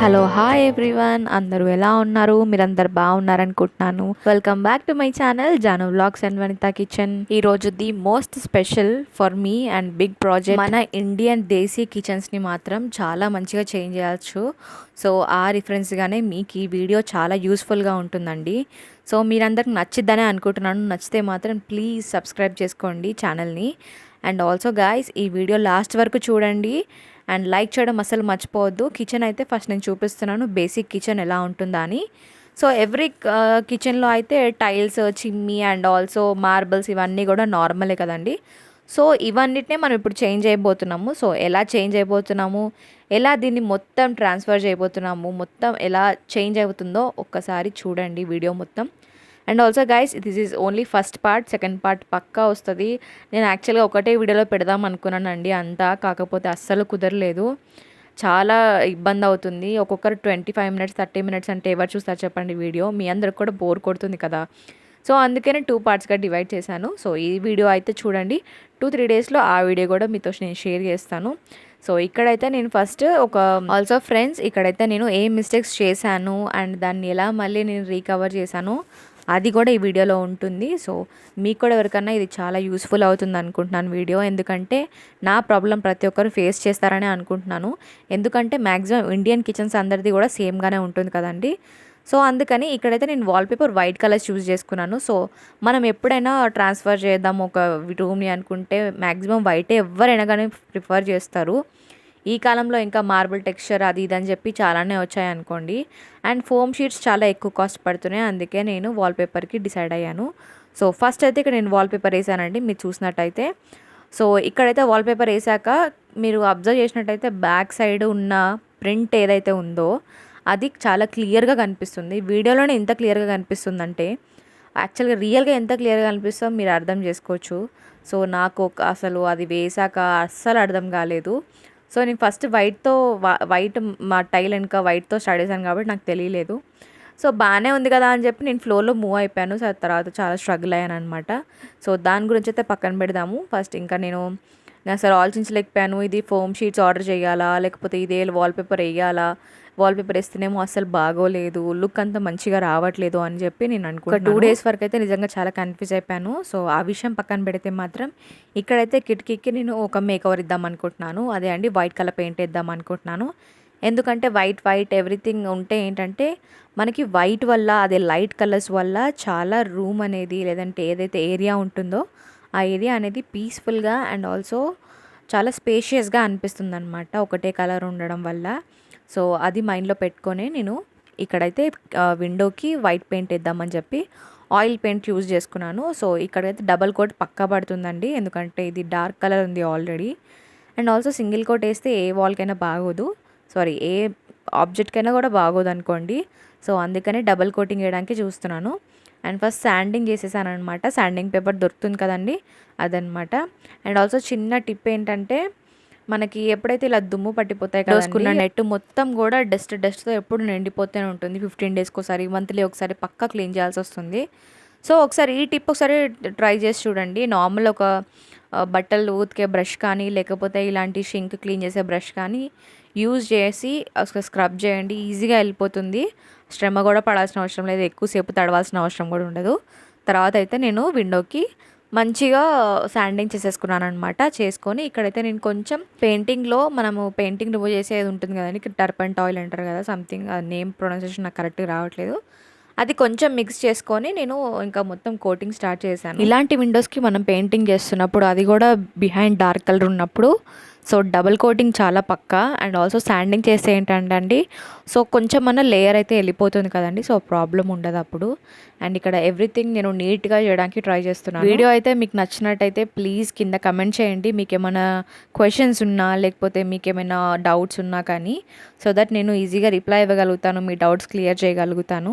Hello hi everyone, అందరూ ఎలా ఉన్నారు? మీరందరు బాగున్నారనుకుంటున్నాను. Welcome back to my channel Janu vlogs and Vanitha kitchen. ఈ రోజు the most special for me and big project. మన ఇండియన్ దేశీ కిచెన్స్ని మాత్రం చాలా మంచిగా చేంజ్ చేయవచ్చు. సో ఆ రిఫరెన్స్గానే మీకు ఈ వీడియో చాలా యూస్ఫుల్గా ఉంటుందండి. సో మీరందరికి నచ్చిద్దనే అనుకుంటున్నాను. నచ్చితే మాత్రం ప్లీజ్ సబ్స్క్రైబ్ చేసుకోండి ఛానల్ని. అండ్ ఆల్సో గాయ్స్, ఈ వీడియో లాస్ట్ వరకు చూడండి అండ్ లైక్ చేయడం అసలు మర్చిపోవద్దు. కిచెన్ అయితే ఫస్ట్ నేను చూపిస్తున్నాను బేసిక్ కిచెన్ ఎలా ఉంటుందా అని. సో ఎవ్రీ కిచెన్లో అయితే tiles, chimney and also marbles ఇవన్నీ కూడా నార్మలే కదండి. సో ఇవన్నిటినే మనం ఇప్పుడు చేంజ్ అయిపోతున్నాము. సో ఎలా చేంజ్ అయిపోతున్నాము, ఎలా దీన్ని మొత్తం ట్రాన్స్ఫర్ చేయబోతున్నాము, మొత్తం ఎలా చేంజ్ అవుతుందో ఒక్కసారి చూడండి వీడియో మొత్తం. And also guys, this is only first part. Second part పక్కా వస్తుంది. నేను యాక్చువల్గా ఒకటే వీడియోలో పెడదాం అనుకున్నానండి అంతా, కాకపోతే అస్సలు కుదరలేదు. చాలా ఇబ్బంది అవుతుంది. ఒక్కొక్కరు 25 మినిట్స్ 30 మినిట్స్ అంటే ఎవరు చూస్తారు చెప్పండి వీడియో? మీ అందరికి కూడా బోర్ కొడుతుంది కదా. సో అందుకనే 2 పార్ట్స్గా డివైడ్ చేశాను. సో ఈ వీడియో అయితే చూడండి. 2-3 డేస్లో ఆ వీడియో కూడా మీతో నేను షేర్ చేస్తాను. సో ఇక్కడైతే నేను ఫస్ట్ ఆల్సో ఫ్రెండ్స్, ఇక్కడైతే నేను ఏ మిస్టేక్స్ చేశాను అండ్ దాన్ని ఎలా మళ్ళీ నేను రీకవర్ చేశాను అది కూడా ఈ వీడియోలో ఉంటుంది. సో మీకు కూడా ఎవరికన్నా ఇది చాలా యూస్ఫుల్ అవుతుంది అనుకుంటున్నాను వీడియో. ఎందుకంటే నా ప్రాబ్లం ప్రతి ఒక్కరు ఫేస్ చేస్తారని అనుకుంటున్నాను. ఎందుకంటే మ్యాక్సిమం ఇండియన్ కిచెన్స్ అందరిది కూడా సేమ్గానే ఉంటుంది కదండి. సో అందుకని ఇక్కడైతే నేను వాల్పేపర్ వైట్ కలర్స్ చూస్ చేసుకున్నాను. సో మనం ఎప్పుడైనా ట్రాన్స్ఫర్ చేద్దాం ఒక రూమ్ని అనుకుంటే మ్యాక్సిమం వైటే ఎవరైనా కానీ ప్రిఫర్ చేస్తారు. ఈ కాలంలో ఇంకా మార్బుల్ టెక్స్చర్ అది ఇది అని చెప్పి చాలానే వచ్చాయనుకోండి. అండ్ ఫోమ్ షీట్స్ చాలా ఎక్కువ కాస్ట్ పడుతున్నాయి. అందుకే నేను వాల్పేపర్కి డిసైడ్ అయ్యాను. సో ఫస్ట్ అయితే ఇక్కడ నేను వాల్పేపర్ వేసానండి, మీరు చూసినట్టయితే. సో ఇక్కడైతే వాల్పేపర్ వేసాక మీరు అబ్జర్వ్ చేసినట్టయితే బ్యాక్ సైడ్ ఉన్న ప్రింట్ ఏదైతే ఉందో అది చాలా క్లియర్గా కనిపిస్తుంది. వీడియోలోనే ఎంత క్లియర్గా కనిపిస్తుందంటే యాక్చువల్గా రియల్గా ఎంత క్లియర్గా కనిపిస్తుందో మీరు అర్థం చేసుకోవచ్చు. సో నాకు అసలు అది వేసాక అస్సలు అర్థం కాలేదు. సో నేను ఫస్ట్ వైట్ మా టైల్ వెనుక వైట్తో స్టార్ట్ చేశాను కాబట్టి నాకు తెలియలేదు. సో బాగానే ఉంది కదా అని చెప్పి నేను ఫ్లోర్లో మూవ్ అయిపోయాను. సో తర్వాత చాలా స్ట్రగుల్ అయ్యాను అనమాట. సో దాని గురించి అయితే పక్కన పెడదాము. ఫస్ట్ ఇంకా నేను అసలు ఆలోచించలేకపోయాను, ఇది ఫోమ్ షీట్స్ ఆర్డర్ చేయాలా లేకపోతే ఇదే వాల్పేపర్ వేయాలా, వాల్పేపర్ వేస్తేనేమో అసలు బాగోలేదు, లుక్ అంతా మంచిగా రావట్లేదు అని చెప్పి నేను అనుకుంటున్నాను. 2 డేస్ వరకు అయితే నిజంగా చాలా కన్ఫ్యూజ్ అయిపోయాను. సో ఆ విషయం పక్కన పెడితే మాత్రం ఇక్కడైతే కిటికీకి నేను ఒక మేకవర్ ఇద్దాం అనుకుంటున్నాను. అదే అండి, వైట్ కలర్ పెయింట్ ఇద్దాం అనుకుంటున్నాను. ఎందుకంటే వైట్ ఎవ్రీథింగ్ ఉంటే ఏంటంటే మనకి వైట్ వల్ల అదే లైట్ కలర్స్ వల్ల చాలా రూమ్ అనేది లేదంటే ఏదైతే ఏరియా ఉంటుందో ఆ ఏరియా అనేది పీస్ఫుల్గా అండ్ ఆల్సో చాలా స్పేషియస్గా అనిపిస్తుంది అనమాట ఒకటే కలర్ ఉండడం వల్ల. సో అది మైండ్లో పెట్టుకొని నేను ఇక్కడైతే విండోకి వైట్ పెయింట్ వేద్దామని చెప్పి ఆయిల్ పెయింట్ యూజ్ చేసుకున్నాను. సో ఇక్కడైతే డబల్ కోట్ పక్కా పడుతుందండి, ఎందుకంటే ఇది డార్క్ కలర్ ఉంది already. And also single coat వేస్తే ఏ వాల్కైనా బాగోదు, సారీ ఏ ఆబ్జెక్ట్కైనా కూడా బాగోదు అనుకోండి. సో అందుకని డబల్ కోటింగ్ వేయడానికి చూస్తున్నాను. అండ్ ఫస్ట్ శాండింగ్ చేసేసాను అనమాట. శాండింగ్ పేపర్ దొరుకుతుంది కదండి, అదనమాట. అండ్ ఆల్సో చిన్న టిప్ ఏంటంటే మనకి ఎప్పుడైతే ఇలా దుమ్ము పట్టిపోతాయి కదా, నెట్ మొత్తం కూడా డస్ట్తో ఎప్పుడు నిండిపోతూనే ఉంటుంది. 15 డేస్కి ఒకసారి, మంత్లీ ఒకసారి పక్కా క్లీన్ చేయాల్సి వస్తుంది. సో ఒకసారి ఈ టిప్ ఒకసారి ట్రై చేసి చూడండి. నార్మల్ ఒక బట్టలు ఉతికే బ్రష్ కానీ లేకపోతే ఇలాంటి షింక్ క్లీన్ చేసే బ్రష్ కానీ యూజ్ చేసి స్క్రబ్ చేయండి, ఈజీగా వెళ్ళిపోతుంది. శ్రమ కూడా పడాల్సిన అవసరం లేదు, ఎక్కువసేపు తడవాల్సిన అవసరం కూడా ఉండదు. తర్వాత అయితే నేను విండోకి మంచిగా శాండింగ్ చేసేసుకున్నాను అనమాట. చేసుకొని ఇక్కడైతే నేను కొంచెం పెయింటింగ్లో మనము పెయింటింగ్ రిమూవ్ చేసేది ఉంటుంది కదండి, టర్పంట్ ఆయిల్ అంటారు కదా, సంథింగ్ నేమ్ ప్రొనౌన్సియేషన్ నాకు కరెక్ట్గా రావట్లేదు, అది కొంచెం మిక్స్ చేసుకొని నేను ఇంకా మొత్తం కోటింగ్ స్టార్ట్ చేశాను. ఇలాంటి విండోస్కి మనం పెయింటింగ్ చేస్తున్నప్పుడు అది కూడా బిహైండ్ డార్క్ కలర్ ఉన్నప్పుడు సో డబుల్ కోటింగ్ చాలా పక్కా. అండ్ ఆల్సో శాండింగ్ చేస్తే ఏంటంటే అండి, సో కొంచెం మన లేయర్ అయితే వెళ్ళిపోతుంది కదండి, సో ప్రాబ్లం ఉండదు అప్పుడు. అండ్ ఇక్కడ ఎవ్రీథింగ్ నేను నీట్గా చేయడానికి ట్రై చేస్తున్నాను. వీడియో అయితే మీకు నచ్చినట్టయితే ప్లీజ్ కింద కమెంట్ చేయండి, మీకు ఏమైనా క్వశ్చన్స్ ఉన్నా లేకపోతే మీకు ఏమైనా డౌట్స్ ఉన్నా కానీ, సో దట్ నేను ఈజీగా రిప్లై ఇవ్వగలుగుతాను, మీ డౌట్స్ క్లియర్ చేయగలుగుతాను.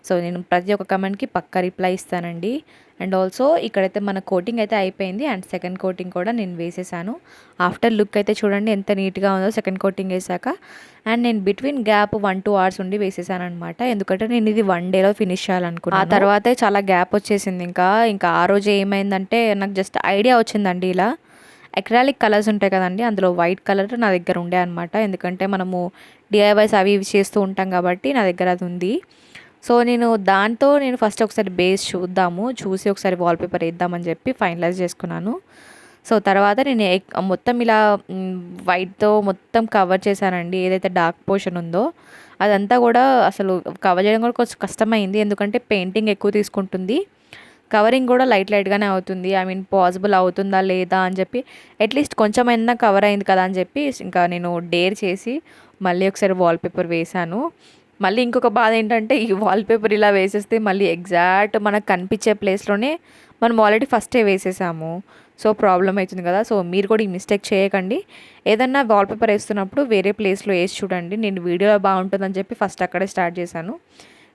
సో నేను ప్రతి ఒక్క కమెంట్కి పక్కా రిప్లై ఇస్తానండి. అండ్ ఆల్సో ఇక్కడైతే మన కోటింగ్ అయితే అయిపోయింది అండ్ సెకండ్ కోటింగ్ కూడా నేను వేసేసాను. ఆఫ్టర్ లుక్ అయితే చూడండి ఎంత నీట్గా ఉందో సెకండ్ కోటింగ్ వేసాక. అండ్ నేను బిట్వీన్ గ్యాప్ 1-2 hours ఉండి వేసేసాను అనమాట, ఎందుకంటే నేను ఇది 1 dayలో ఫినిష్ చేయాలనుకున్నాను. ఆ తర్వాతే చాలా గ్యాప్ వచ్చేసింది. ఇంకా ఆ రోజు ఏమైందంటే నాకు జస్ట్ ఐడియా వచ్చిందండి ఇలా. అక్రాలిక్ కలర్స్ ఉంటాయి కదండి, అందులో వైట్ కలర్ నా దగ్గర ఉండే అనమాట. ఎందుకంటే మనము డిఐవైస్ అవి ఇవి చేస్తూ ఉంటాం కాబట్టి నా దగ్గర అది ఉంది. సో నేను ఫస్ట్ ఒకసారి బేస్ చూసి ఒకసారి వాల్పేపర్ వేద్దామని చెప్పి ఫైనలైజ్ చేసుకున్నాను. సో తర్వాత నేను మొత్తం ఇలా వైట్తో మొత్తం కవర్ చేశానండి. ఏదైతే డార్క్ పోర్షన్ ఉందో అదంతా కూడా అసలు కవర్ చేయడం కూడా కొంచెం కష్టమైంది, ఎందుకంటే పెయింటింగ్ ఎక్కువ తీసుకుంటుంది, కవరింగ్ కూడా లైట్గానే అవుతుంది. ఐ మీన్ పాసిబుల్ అవుతుందా లేదా అని చెప్పి అట్లీస్ట్ కొంచెమైనా కవర్ అయింది కదా అని చెప్పి ఇంకా నేను డేర్ చేసి మళ్ళీ ఒకసారి వాల్పేపర్ వేశాను. మళ్ళీ ఇంకొక బాధ ఏంటంటే ఈ వాల్పేపర్ ఇలా వేసేస్తే మళ్ళీ ఎగ్జాక్ట్ మనకు కనిపించే ప్లేస్లోనే మనం ఆల్రెడీ ఫస్టే వేసేసాము, సో ప్రాబ్లం అవుతుంది కదా. సో మీరు కూడా ఈ మిస్టేక్ చేయకండి. ఏదన్నా వాల్పేపర్ వేస్తున్నప్పుడు వేరే ప్లేస్లో వేసి చూడండి. నేను వీడియోలో బాగుంటుందని చెప్పి ఫస్ట్ అక్కడే స్టార్ట్ చేశాను,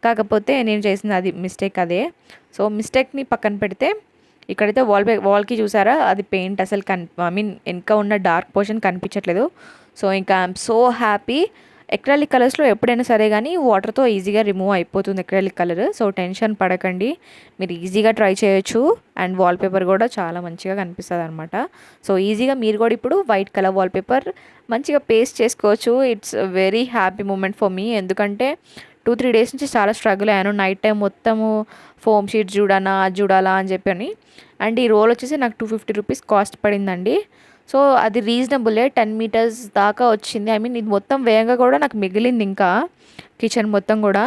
కాకపోతే నేను చేసిన అది మిస్టేక్ అదే. సో మిస్టేక్ని పక్కన పెడితే ఇక్కడైతే వాల్కి చూసారా, అది పెయింట్ అసలు ఐ మీన్ వెనక ఉన్న డార్క్ పోర్షన్ కనిపించట్లేదు. సో ఇంకా ఐఎమ్ సో హ్యాపీ. అక్రిలిక్ కలర్స్లో ఎప్పుడైనా సరే కానీ వాటర్తో ఈజీగా రిమూవ్ అయిపోతుంది అక్రిలిక్ కలర్. సో టెన్షన్ పడకండి, మీరు ఈజీగా ట్రై చేయొచ్చు. అండ్ వాల్పేపర్ కూడా చాలా మంచిగా కనిపిస్తుంది అనమాట. సో ఈజీగా మీరు కూడా ఇప్పుడు వైట్ కలర్ వాల్పేపర్ మంచిగా పేస్ట్ చేసుకోవచ్చు. It's very happy moment for me, ఎందుకంటే 2-3 డేస్ నుంచి చాలా స్ట్రగుల్ అయ్యాను. నైట్ టైం మొత్తము ఫోమ్ షీట్ చూడాలా అని చెప్పని. అండ్ ఈ రోల్ వచ్చేసి నాకు 250 రూపీస్ కాస్ట్ పడిందండి. సో అది రీజనబులే, 10 మీటర్స్ దాకా వచ్చింది. ఐ మీన్ ఇది మొత్తం వేగంగా కూడా నాకు మిగిలింది. ఇంకా కిచెన్ మొత్తం కూడా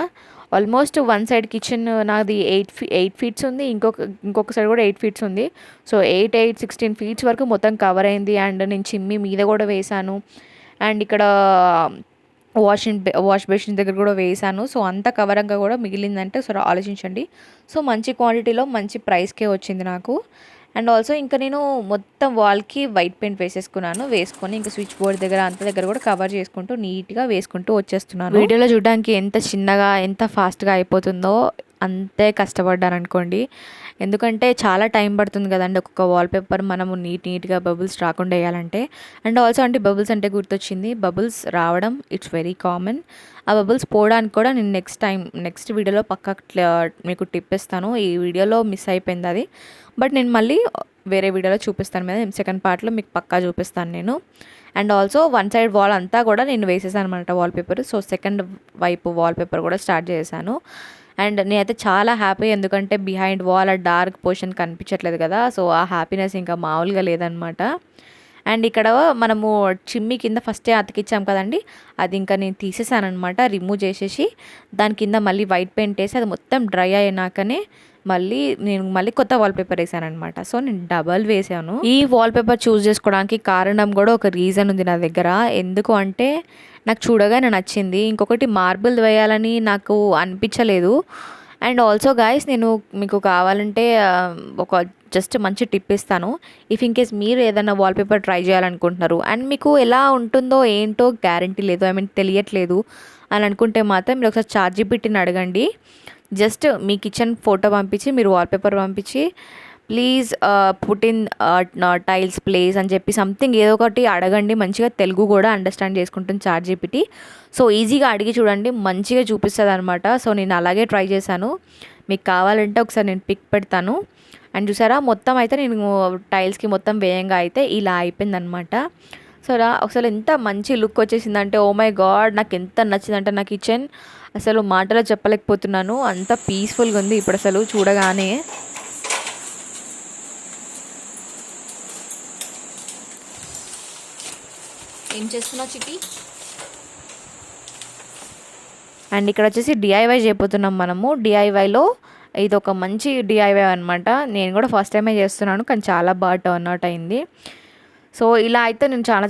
ఆల్మోస్ట్ వన్ సైడ్ కిచెన్ నాది 8 ఫీట్స్ ఉంది, ఇంకొక సైడ్ కూడా 8 ఫీట్స్ ఉంది. సో 16 ఫీట్స్ వరకు మొత్తం కవర్ అయింది. అండ్ నేను చిమ్మి మీద కూడా వేశాను, అండ్ ఇక్కడ వాష్ బేసిన్ దగ్గర కూడా వేసాను. సో అంత కవరంగా కూడా మిగిలిందంటే సో ఆలోచించండి. సో మంచి క్వాంటిటీలో మంచి ప్రైస్కే వచ్చింది నాకు. అండ్ ఆల్సో ఇంకా నేను మొత్తం వాల్కి వైట్ పెయింట్ వేసుకొని ఇంకా స్విచ్ బోర్డ్ దగ్గర అంత దగ్గర కూడా కవర్ చేసుకుంటూ నీట్గా వేసుకుంటూ వచ్చేస్తున్నాను. వీడియోలో చూడడానికి ఎంత చిన్నగా ఎంత ఫాస్ట్గా అయిపోతుందో అంతే కష్టపడ్డాను అనుకోండి, ఎందుకంటే చాలా టైం పడుతుంది కదండి ఒక్కొక్క వాల్పేపర్ మనము నీట్గా బబుల్స్ రాకుండా వేయాలంటే. అండ్ ఆల్సో అంటే బబుల్స్ అంటే గుర్తొచ్చింది, బబుల్స్ రావడం ఇట్స్ వెరీ కామన్. ఆ బబుల్స్ పోవడానికి కూడా నేను నెక్స్ట్ వీడియోలో పక్కా మీకు టిప్ ఇస్తాను. ఈ వీడియోలో మిస్ అయిపోయింది అది, బట్ నేను మళ్ళీ వేరే వీడియోలో చూపిస్తాను మీద, సెకండ్ పార్ట్లో మీకు పక్కా చూపిస్తాను నేను. And also one side wall అంతా కూడా నేను వేసేసాను అనమాట వాల్పేపర్. సో సెకండ్ వైపు వాల్పేపర్ కూడా స్టార్ట్ చేశాను. అండ్ నేనైతే చాలా హ్యాపీ, ఎందుకంటే బిహైండ్ వాల్ ఆ డార్క్ పోర్షన్ కనిపించట్లేదు కదా. సో ఆ హ్యాపీనెస్ ఇంకా మామూలుగా లేదనమాట. అండ్ ఇక్కడ మనము చిమ్మి కింద ఫస్టే అతికిచ్చాం కదండి, అది ఇంకా నేను తీసేసాను అనమాట, రిమూవ్ చేసేసి దాని కింద మళ్ళీ వైట్ పెయింట్ వేసి అది మొత్తం డ్రై అయినాకనే నేను మళ్ళీ కొత్త వాల్పేపర్ వేసాను అనమాట. సో నేను డబల్ వేసాను. ఈ వాల్పేపర్ చూస్ చేసుకోవడానికి కారణం కూడా ఒక రీజన్ ఉంది నా దగ్గర. ఎందుకు అంటే నాకు చూడగానే నచ్చింది, ఇంకొకటి మార్బుల్ వేయాలని నాకు అనిపించలేదు. అండ్ ఆల్సో గాయస్, నేను మీకు కావాలంటే ఒక జస్ట్ మంచి టిప్ ఇస్తాను. ఇఫ్ ఇన్ కేస్ మీరు ఏదైనా వాల్పేపర్ ట్రై చేయాలనుకుంటున్నారు అండ్ మీకు ఎలా ఉంటుందో ఏంటో గ్యారంటీ లేదు, ఐ మీన్ తెలియట్లేదు అని అనుకుంటే మాత్రం మీరు ఒకసారి ChatGPTని అడగండి. జస్ట్ మీ కిచెన్ ఫోటో పంపించి మీరు వాల్పేపర్ పంపించి please put in tiles place అని చెప్పి సంథింగ్ ఏదో ఒకటి అడగండి. మంచిగా తెలుగు కూడా అండర్స్టాండ్ చేసుకుంటుంది ChatGPT. సో ఈజీగా అడిగి చూడండి, మంచిగా చూపిస్తుంది అనమాట. సో నేను అలాగే ట్రై చేశాను. మీకు కావాలంటే ఒకసారి నేను పిక్ పెడతాను. అండ్ చూసారా, మొత్తం అయితే నేను టైల్స్కి మొత్తం వేయంగా అయితే ఇలా అయిపోయిందనమాట. సో ఒకసారి ఎంత మంచి లుక్ వచ్చేసిందంటే, ఓ మై గాడ్, నాకు ఎంత నచ్చిందంటే నా కిచెన్ అసలు మాటలో చెప్పలేకపోతున్నాను, అంత పీస్ఫుల్గా ఉంది ఇప్పుడు అసలు చూడగానే. ఏం చేస్తున్నావు చిట్టి? అండ్ ఇక్కడ వచ్చేసి డిఐవై చేయబోతున్నాం మనము. డిఐవైలో ఇది ఒక మంచి డిఐవై అనమాట. నేను కూడా ఫస్ట్ టైమే చేస్తున్నాను, కానీ చాలా బాగా టర్న్ అవుట్ అయింది. సో ఇలా అయితే నేను చాలా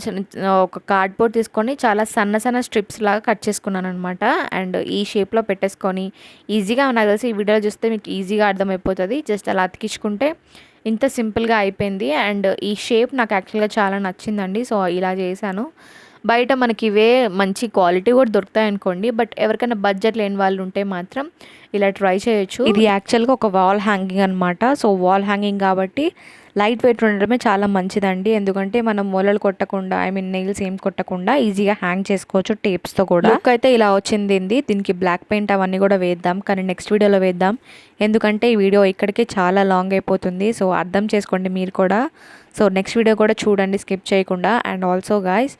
ఒక కార్డ్బోర్డ్ తీసుకొని చాలా సన్న స్ట్రిప్స్ లాగా కట్ చేసుకున్నాను అనమాట. అండ్ ఈ షేప్లో పెట్టేసుకొని ఈజీగా, నాకు తెలిసి ఈ వీడియోలో చూస్తే మీకు ఈజీగా అర్థమైపోతుంది. జస్ట్ అలా అతికించుకుంటే ఇంత సింపుల్గా అయిపోయింది. అండ్ ఈ షేప్ నాకు యాక్చువల్గా చాలా నచ్చిందండి. సో ఇలా చేశాను. బయట మనకి ఇవే మంచి క్వాలిటీ కూడా దొరుకుతాయి అనుకోండి, బట్ ఎవరికైనా బడ్జెట్ లేని వాళ్ళు ఉంటే మాత్రం ఇలా ట్రై చేయొచ్చు. ఇది యాక్చువల్గా ఒక వాల్ హ్యాంగింగ్ అనమాట. సో వాల్ హ్యాంగింగ్ కాబట్టి లైట్ వెయిట్ ఉండడమే చాలా మంచిదండి. ఎందుకంటే మనం మొలలు కొట్టకుండా నెయిల్స్ ఏం కొట్టకుండా ఈజీగా హ్యాంగ్ చేసుకోవచ్చు టేప్స్తో కూడా. లుక్ అయితే ఇలా వచ్చింది. దీనికి బ్లాక్ పెయింట్ అవన్నీ కూడా వేద్దాం, కానీ నెక్స్ట్ వీడియోలో వేద్దాం. ఎందుకంటే ఈ వీడియో ఇక్కడికే చాలా లాంగ్ అయిపోతుంది. సో అర్థం చేసుకోండి మీరు కూడా. సో నెక్స్ట్ వీడియో కూడా చూడండి స్కిప్ చేయకుండా. And also guys,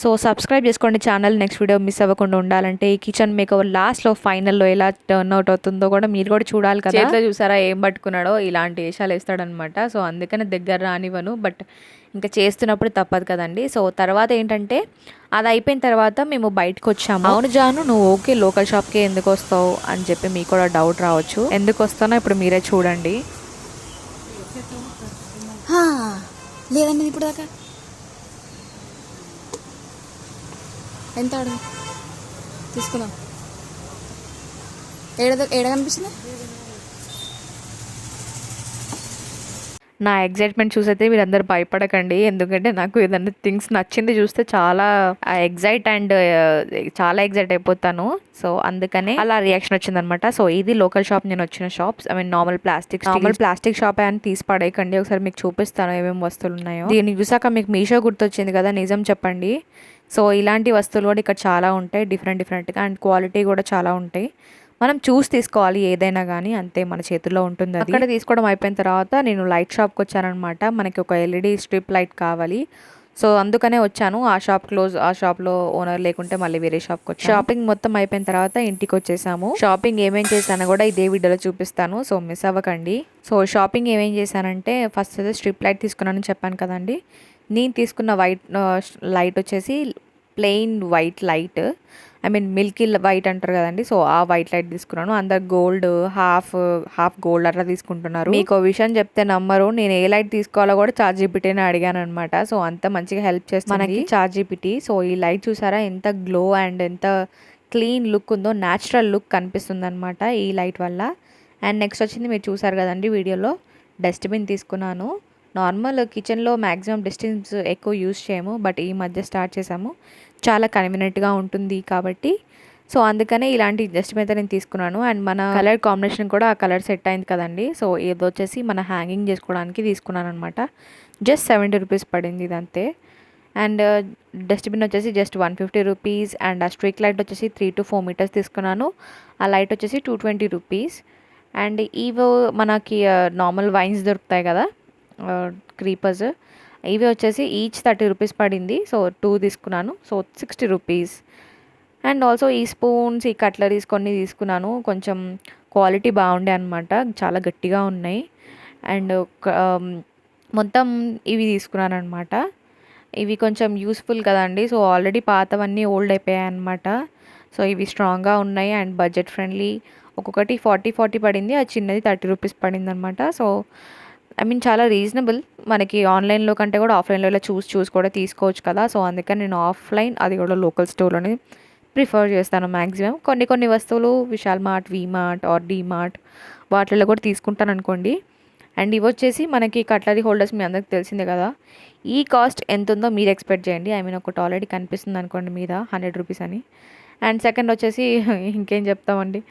so subscribe చేసుకోండి ఛానల్, నెక్స్ట్ వీడియో మిస్ అవ్వకుండా ఉండాలంటే. ఈ కిచెన్ మేకవర్ లాస్ట్లో ఫైనల్లో ఎలా టర్న్ అవుట్ అవుతుందో కూడా మీరు కూడా చూడాలి కదా. చేతిలో చూసారా ఏం పట్టుకున్నాడో, ఇలాంటి వేషాలు వేస్తాడనమాట. సో అందుకని దగ్గర రానివ్వను, బట్ ఇంకా చేస్తున్నప్పుడు తప్పదు కదండి. సో తర్వాత ఏంటంటే అది అయిపోయిన తర్వాత మేము బయటకు వచ్చాము. అవును జాను, నువ్వు ఓకే లోకల్ షాప్కి ఎందుకు వస్తావు అని చెప్పి మీకు కూడా డౌట్ రావచ్చు. ఎందుకు వస్తానో ఇప్పుడు మీరే చూడండి. లేదండి ఇప్పుడు దాకా ఎంత అడుగు తీసుకుందాం. ఏడ కనిపిస్తుంది? నా ఎగ్జైట్మెంట్ చూసైతే మీరందరూ భయపడకండి, ఎందుకంటే నాకు ఏదైనా థింగ్స్ నచ్చింది చూస్తే చాలా ఎగ్జైట్ అయిపోతాను. సో అందుకనే అలా రియాక్షన్ వచ్చిందనమాట. సో ఇది లోకల్ షాప్, నేను వచ్చిన షాప్స్ నార్మల్ ప్లాస్టిక్ షాప్ అని తీసి పడేయకండి. ఒకసారి మీకు చూపిస్తాను ఏమేమి వస్తువులు ఉన్నాయో. దీన్ని చూసాక మీకు మీషో గుర్తొచ్చింది కదా, నిజం చెప్పండి. సో ఇలాంటి వస్తువులు కూడా ఇక్కడ చాలా ఉంటాయి, డిఫరెంట్గా, అండ్ క్వాలిటీ కూడా చాలా ఉంటాయి. మనం చూసి తీసుకోవాలి ఏదైనా కానీ, అంతే మన చేతుల్లో ఉంటుంది. అక్కడ తీసుకోవడం అయిపోయిన తర్వాత నేను లైట్ షాప్కి వచ్చానమాట. మనకి ఒక ఎల్ఈడి స్ట్రిప్ లైట్ కావాలి. సో అందుకనే వచ్చాను. ఆ షాప్లో ఓనర్ లేకుంటే మళ్ళీ వేరే షాప్కి వచ్చాను. షాపింగ్ మొత్తం అయిపోయిన తర్వాత ఇంటికి వచ్చేసాము. షాపింగ్ ఏమేం చేశానో కూడా ఇదే వీడియోలో చూపిస్తాను, సో మిస్ అవ్వకండి. సో షాపింగ్ ఏమేం చేశానంటే, ఫస్ట్ అయితే స్ట్రిప్ లైట్ తీసుకున్నానని చెప్పాను కదండి. నేను తీసుకున్న లైట్ వచ్చేసి plain white light, Milky white అంటారు కదండి. సో ఆ వైట్ లైట్ తీసుకున్నాను. అందరు గోల్డ్ హాఫ్ గోల్డ్ అట్లా తీసుకుంటున్నారు. మీకు విషయం చెప్తే నమ్మరు, నేను ఏ లైట్ తీసుకోవాలో కూడా చాట్‌జీపీటీని అడిగాను అనమాట. సో అంత మంచిగా హెల్ప్ చేస్తుంది మనకి చాట్‌జీపీటీ. సో ఈ లైట్ చూసారా ఎంత గ్లో అండ్ ఎంత క్లీన్ లుక్ ఉందో, న్యాచురల్ లుక్ కనిపిస్తుంది అనమాట ఈ లైట్ వల్ల. అండ్ నెక్స్ట్ వచ్చింది మీరు చూసారు కదండి వీడియోలో, డస్ట్బిన్ తీసుకున్నాను. నార్మల్ కిచెన్లో మ్యాక్సిమం డస్ట్బిన్స్ ఎక్కువ యూజ్ చేయము, బట్ ఈ మధ్య స్టార్ట్ చేసాము. చాలా కన్వీనియంట్గా ఉంటుంది కాబట్టి, సో అందుకనే ఇలాంటి డస్ట్బిన్ అయితే నేను తీసుకున్నాను. అండ్ మన కలర్ కాంబినేషన్ కూడా ఆ కలర్ సెట్ అయింది కదండి. సో ఇది వచ్చేసి మన హ్యాంగింగ్ చేసుకోవడానికి తీసుకున్నాను అనమాట. జస్ట్ 70 రూపీస్ పడింది ఇదంతే. అండ్ డస్ట్బిన్ వచ్చేసి జస్ట్ 150 రూపీస్. అండ్ ఆ స్ట్రీక్ లైట్ వచ్చేసి 3 to 4 మీటర్స్ తీసుకున్నాను. ఆ లైట్ వచ్చేసి 220 రూపీస్. అండ్ ఇవో మనకి నార్మల్ వైన్స్ దొరుకుతాయి కదా, క్రీపర్స్, ఇవి వచ్చేసి ఈచ్ 30 రూపీస్ పడింది. సో 2 తీసుకున్నాను, సో 60 రూపీస్. అండ్ ఆల్సో ఈ స్పూన్స్, ఈ కట్లరీస్ కొన్ని తీసుకున్నాను. కొంచెం క్వాలిటీ బాగుండే అనమాట, చాలా గట్టిగా ఉన్నాయి. అండ్ మొత్తం ఇవి తీసుకున్నాను అనమాట. ఇవి కొంచెం యూస్ఫుల్ కదండి. సో ఆల్రెడీ పాతవన్నీ ఓల్డ్ అయిపోయాయి అనమాట. సో ఇవి స్ట్రాంగ్గా ఉన్నాయి అండ్ బడ్జెట్ ఫ్రెండ్లీ. ఒక్కొక్కటి 40 పడింది, అది చిన్నది 30 రూపీస్ పడింది అనమాట. సో చాలా రీజనబుల్. మనకి ఆన్లైన్లో కంటే కూడా ఆఫ్లైన్లో ఇలా చూసి కూడా తీసుకోవచ్చు కదా. సో అందుకని నేను ఆఫ్లైన్, అది కూడా లోకల్ స్టోర్లోనే ప్రిఫర్ చేస్తాను మ్యాక్సిమం. కొన్ని వస్తువులు విశాల్ మార్ట్, వీమార్ట్ ఆర్ డీమార్ట్ వాటిల్లో కూడా తీసుకుంటాను అనుకోండి. అండ్ ఇవి వచ్చేసి మనకి కట్లరీ హోల్డర్స్, మీ అందరికి తెలిసిందే కదా. ఈ కాస్ట్ ఎంత ఉందో మీరు ఎక్స్పెక్ట్ చేయండి. ఒకటి ఆల్రెడీ కనిపిస్తుంది అనుకోండి మీద 100 రూపీస్ అని. అండ్ సెకండ్ వచ్చేసి ఇంకేం చెప్తామండి,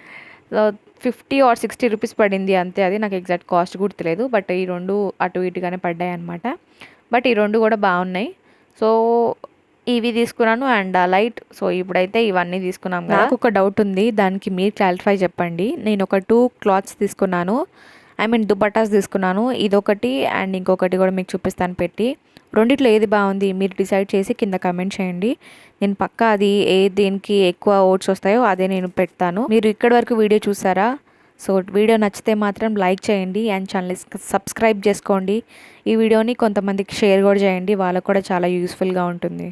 50 or 60 రూపీస్ పడింది అంతే. అది నాకు ఎగ్జాక్ట్ కాస్ట్ గుర్తులేదు, బట్ ఈ రెండు అటు ఇటుగానే పడ్డాయి అనమాట. బట్ ఈ రెండు కూడా బాగున్నాయి. సో ఇవి తీసుకున్నాను అండ్ ఆ లైట్. సో ఇప్పుడైతే ఇవన్నీ తీసుకున్నాం కదా. నాకు ఒక డౌట్ ఉంది, దానికి మీరు క్లారిఫై చెప్పండి. నేను ఒక 2 క్లాత్స్ తీసుకున్నాను, దుపట్టాస్ తీసుకున్నాను. ఇదొకటి అండ్ ఇంకొకటి కూడా మీకు చూపిస్తాను పెట్టి. రెండిట్లో ఏది బాగుంది మీరు డిసైడ్ చేసి కింద కమెంట్ చేయండి. నేను పక్కా అది దేనికి ఎక్కువ ఓట్స్ వస్తాయో అదే నేను పెడతాను. మీరు ఇక్కడి వరకు వీడియో చూసారా? సో వీడియో నచ్చితే మాత్రం లైక్ చేయండి అండ్ ఛానల్ సబ్స్క్రైబ్ చేసుకోండి. ఈ వీడియోని కొంతమందికి షేర్ కూడా చేయండి, వాళ్ళకు కూడా చాలా యూస్ఫుల్గా ఉంటుంది.